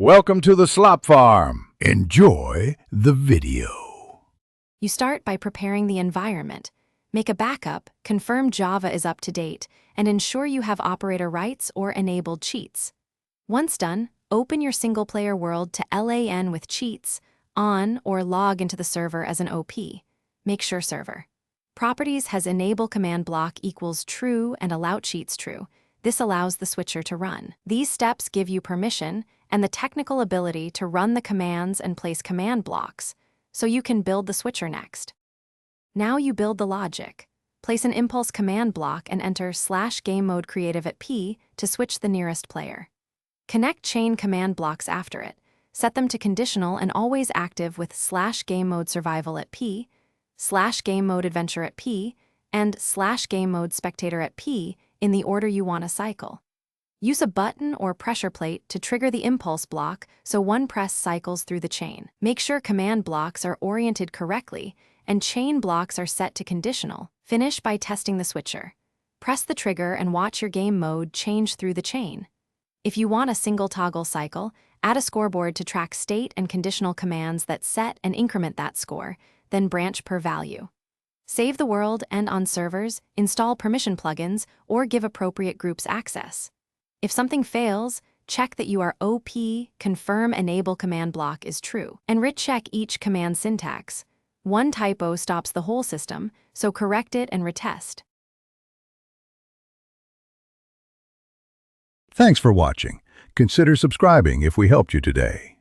Welcome to the Slop Farm. Enjoy the video. You start by preparing the environment. Make a backup, confirm Java is up to date, and ensure you have operator rights or enabled cheats. Once done, open your single-player world to LAN with cheats, on or log into the server as an OP. Make sure server. Properties has enable command block equals true and allow cheats true. This allows the switcher to run. These steps give you permission and the technical ability to run the commands and place command blocks, so you can build the switcher next. Now you build the logic. Place an impulse command block and enter /game mode creative at P to switch the nearest player. Connect chain command blocks after it. Set them to conditional and always active with /game mode survival at P, /game mode adventure at P, and /game mode spectator at P in the order you want to cycle. Use a button or pressure plate to trigger the impulse block so one press cycles through the chain. Make sure command blocks are oriented correctly and chain blocks are set to conditional. Finish by testing the switcher. Press the trigger and watch your game mode change through the chain. If you want a single toggle cycle, add a scoreboard to track state and conditional commands that set and increment that score, then branch per value. Save the world and on servers, install permission plugins, or give appropriate groups access. If something fails, check that you are OP, confirm enable command block is true, and recheck each command syntax. One typo stops the whole system, so correct it and retest. Thanks for watching. Consider subscribing if we helped you today.